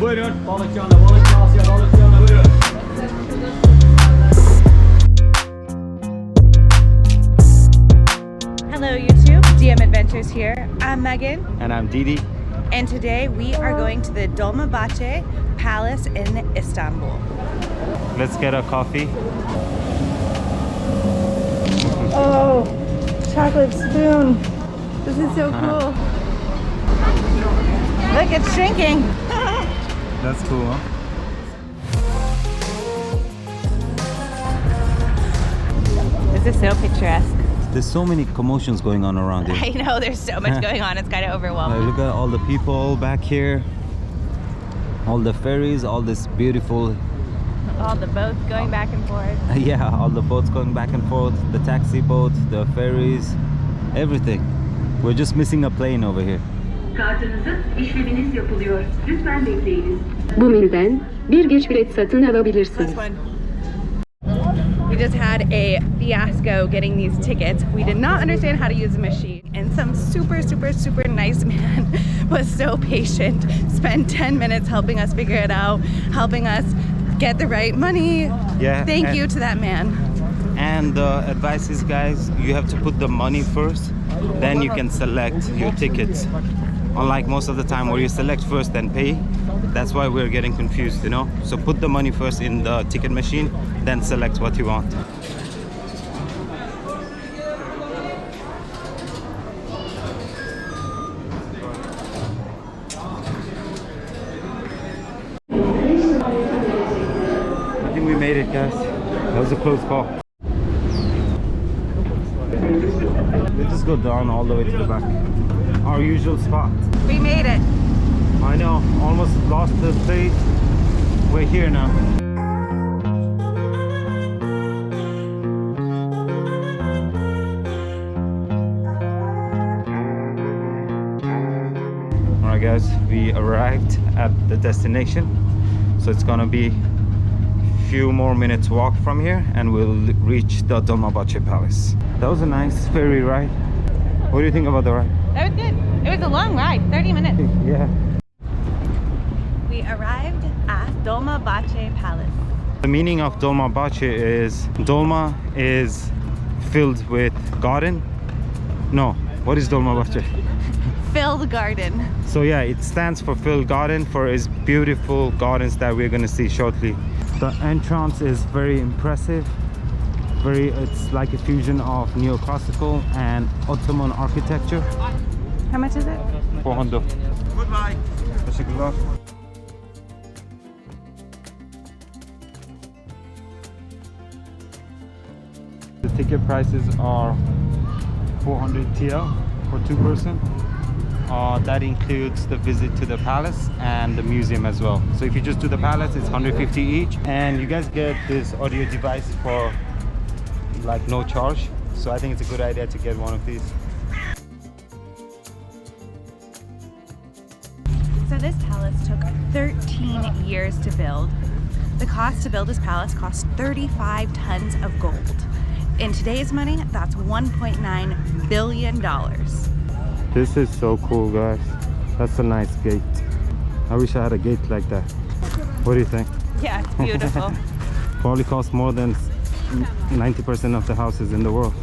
Buyurun. Balıkçıhan'da, Balıkçıhan'da buyurun. Hello YouTube, DM Adventures here. I'm Megan. And I'm Didi. And today we are going to the Dolmabahçe Palace in Istanbul. Let's get a coffee. Oh, chocolate spoon. This is so cool. Look, it's shrinking. That's cool, huh? This is so picturesque. There's so many commotions going on around here. I know, there's so much going on, it's kind of overwhelming. Look at all the people back here. All the ferries, all this beautiful... All the boats going back and forth. Yeah, all the boats going back and forth. The taxi boat, the ferries, everything. We're just missing a plane over here. Kartınızın işleminiz yapılıyor. Lütfen bekleyiniz. Bu menüden bir geç bilet satın alabilirsiniz. We just had a fiasco getting these tickets. We did not understand how to use the machine, and some super nice man was so patient, spent 10 minutes helping us figure it out, helping us get the right money. Yeah. Thank you to that man. And the advice is, guys, you have to put the money first, then you can select your tickets. Unlike most of the time where you select first then pay. That's why we're getting confused, you know? So put the money first in the ticket machine, then select what you want. I think we made it, guys. That was a close call. We just go down all the way to the back. Our usual spot. We made it. I know, almost lost the place. We're here now. Alright guys, we arrived at the destination. So it's gonna be a few more minutes walk from here and we'll reach the Dolmabahçe Palace. That was a nice ferry ride. What do you think about the ride? That was good. It was a long ride, 30 minutes. Yeah. We arrived at Dolmabahçe Palace. The meaning of Dolmabahçe is, Dolma is filled with garden. No, what is Dolmabahçe? Filled garden. So yeah, it stands for filled garden, for its beautiful gardens that we're gonna see shortly. The entrance is very impressive. It's like a fusion of neoclassical and Ottoman architecture. How much is it? 400. Goodbye. Teşekkürler. The ticket prices are 400 TL for 2 person. That includes the visit to the palace and the museum as well. So if you just do the palace, it's 150 each. And you guys get this audio device for like no charge. So I think it's a good idea to get one of these. So this palace took 13 years to build. The cost to build this palace cost 35 tons of gold. In today's money, that's $1.9 billion. This is so cool, guys. That's a nice gate. I wish I had a gate like that. What do you think? Yeah, it's beautiful. Probably costs more than 90% of the houses in the world.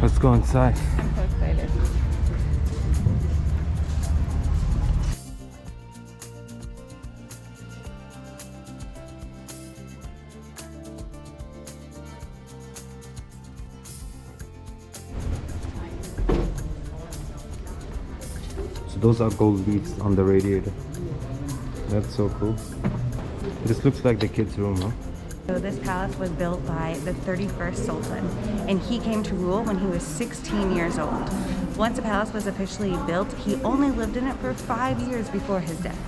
Let's go inside. I'm so excited. So those are gold beads on the radiator. That's so cool. This looks like the kids' room, huh? So this palace was built by the 31st Sultan, and he came to rule when he was 16 years old. Once the palace was officially built, he only lived in it for 5 years before his death.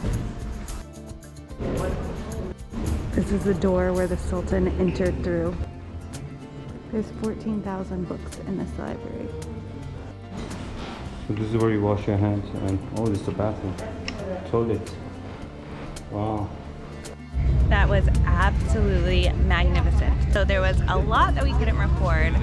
This is the door where the Sultan entered through. There's 14,000 books in this library. So this is where you wash your hands, and oh, this is the bathroom. Toilet. Wow. That was absolutely magnificent. So there was a lot that we couldn't record,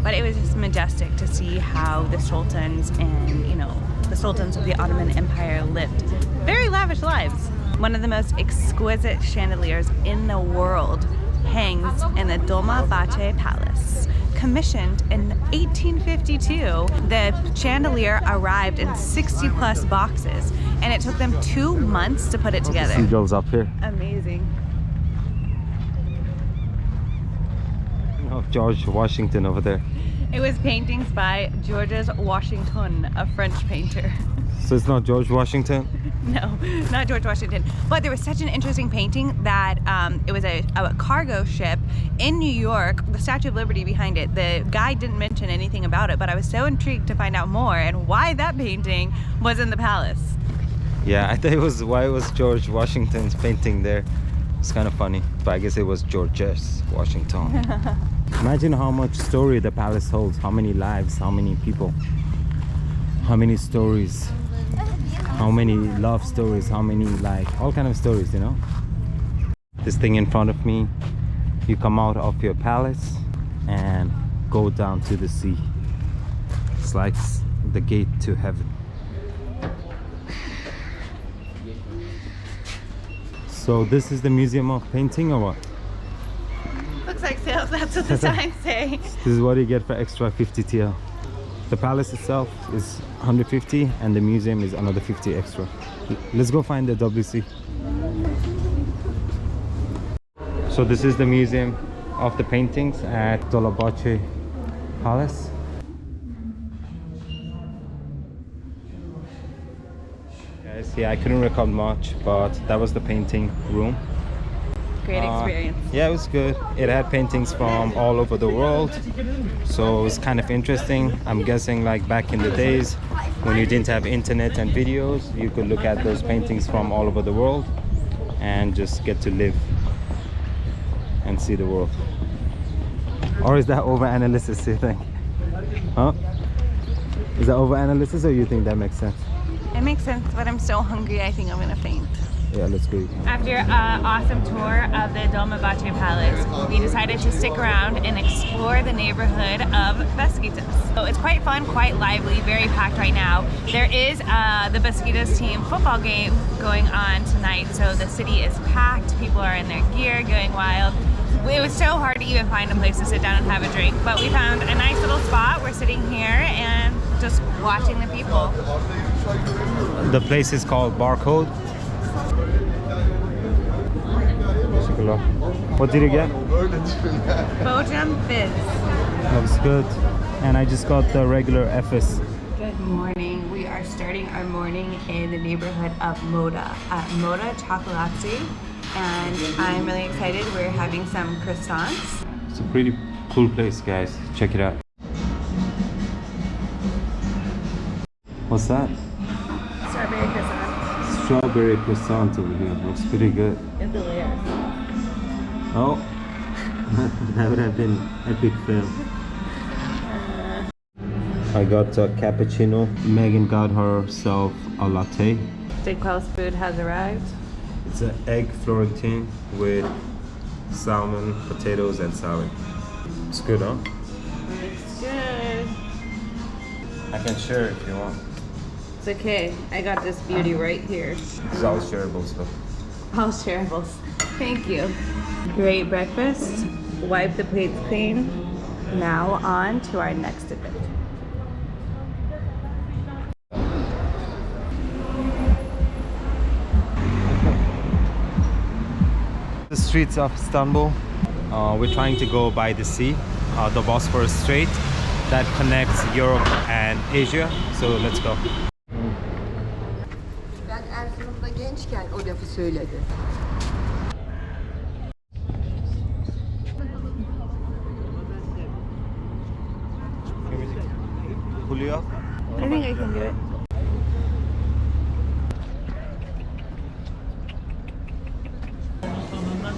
But it was just majestic to see how the sultans and, you know, the sultans of the Ottoman Empire lived very lavish lives. One of the most exquisite chandeliers in the world hangs in the Dolmabahce Palace. Commissioned in 1852, the chandelier arrived in 60 plus boxes, and it took them 2 months to put it together. Seagulls up here. Amazing. Oh, George Washington over there. It was paintings by Georges Washington, a French painter. So it's not George Washington? No, not George Washington. But there was such an interesting painting that it was a cargo ship in New York, the Statue of Liberty behind it. The guy didn't mention anything about it, but I was so intrigued to find out more and why that painting was in the palace. Yeah, I thought it was why it was George Washington's painting there. It's kind of funny, but I guess it was Georges Washington. Imagine how much story the palace holds, how many lives, how many people, how many stories, how many love stories, how many, like, all kind of stories, you know. This thing in front of me, you come out of your palace and go down to the sea. It's like the gate to heaven. So this is the Museum of Painting or what? Looks like sales, that's what the signs say. This is what you get for extra 50 TL. The palace itself is 150 and the museum is another 50 extra. Let's go find the WC. So this is the Museum of the Paintings at Dolmabahce Palace. Guys, yeah, I couldn't record much, but that was the painting room. Great experience. Yeah, it was good. It had paintings from all over the world, so it was kind of interesting. I'm guessing like back in the days when you didn't have internet and videos, you could look at those paintings from all over the world and just get to live and see the world. Or is that over-analysis, you think? Huh? Is that over-analysis or you think that makes sense? It makes sense, but I'm so hungry I think I'm gonna faint. Yeah, let's go. After an awesome tour of the Dolmabahce Palace, we decided to stick around and explore the neighborhood of Beşiktaş. So it's quite fun, quite lively, very packed right now. There is the Beşiktaş team football game going on tonight, so the city is packed. People are in their gear, going wild. It was so hard to even find a place to sit down and have a drink, but we found a nice little spot. We're sitting here and just watching the people. The place is called Barcode. What did you get? Bojum Fizz. Looks good. And I just got the regular FS. Good morning. We are starting our morning in the neighborhood of Moda at Moda Chocolate, and I'm really excited. We're having some croissants. It's a pretty cool place, guys. Check it out. What's that? Strawberry croissant. Strawberry croissant over here. Looks pretty good. It's the layers. Oh, that would have been epic fail. I got a cappuccino. Megan got herself a latte. Steakhouse food has arrived. It's an egg Florentine with salmon, potatoes, and salad. It's good, huh? It's good. I can share if you want. It's okay. I got this beauty right here. It's all shareable stuff. All shareables. Thank you. Great breakfast. Wipe the plates clean. Now on to our next event. The streets of Istanbul. We're trying to go by the sea, the Bosphorus Strait that connects Europe and Asia. So let's go. Ben Erzurum'da gençken o lafı söyledi. Julio. I think I can do it.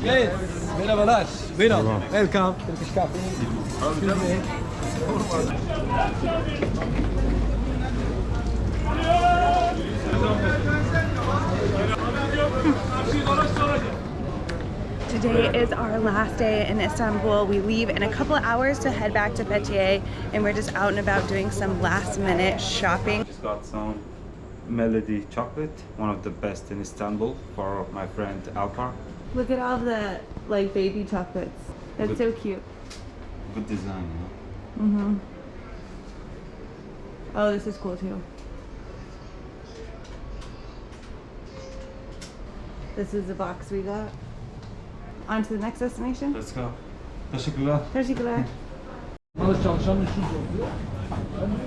Yes, merhabalar. Buyurun. Merhaba. Welcome. Turkish coffee. Excuse me. Today Today is our last day in Istanbul. We leave in a couple of hours to head back to Fethiye, and we're just out and about doing some last minute shopping. Just got some Melody chocolate, one of the best in Istanbul, for my friend Alpar. Look at all the like baby chocolates. That's so cute. Good design, you know? Mm-hmm. Oh, this is cool too. This is the box we got. On to the next destination. Let's go. Teşekkürler. Teşekkürler. Balık çalışanın şu oluyor.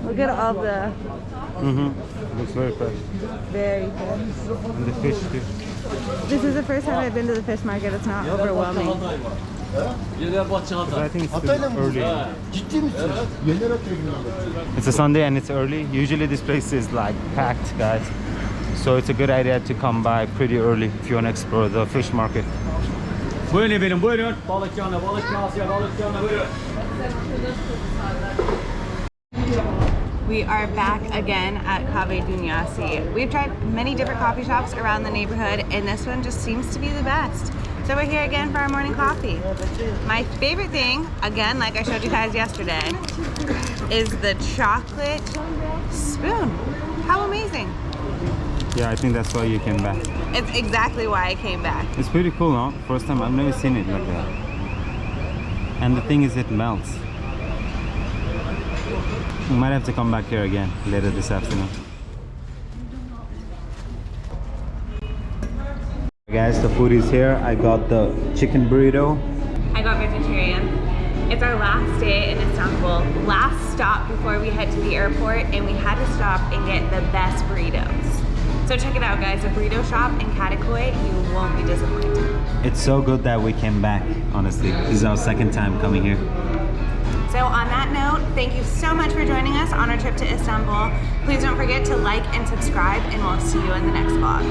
Look at all the Looks very fresh. very good. And the fish too. This is the first time I've been to the fish market. It's not overwhelming. But I think it's still early. Ciddi misin? Yenerek It's a Sunday and it's early. Usually this place is like packed, guys. So it's a good idea to come by pretty early if you want to explore the fish market. Buyurun efendim, buyurun. Balık yanı, balık kasya, balık yanı, buyurun. We are back again at Kahve Dünyası. We've tried many different coffee shops around the neighborhood, and this one just seems to be the best. So we're here again for our morning coffee. My favorite thing, again, like I showed you guys yesterday, is the chocolate spoon. How amazing. Yeah, I think that's why you came back. It's exactly why I came back. It's pretty cool, huh? First time, I've never seen it like that. And the thing is, it melts. We might have to come back here again later this afternoon. Guys, the food is here. I got the chicken burrito. I got vegetarian. It's our last day in Istanbul. Last stop before we head to the airport, and we had to stop and get the best burritos. So check it out, guys. A burrito shop in Kadıköy. You won't be disappointed. It's so good that we came back, honestly. This is our second time coming here. So on that note, thank you so much for joining us on our trip to Istanbul. Please don't forget to like and subscribe, and we'll see you in the next vlog.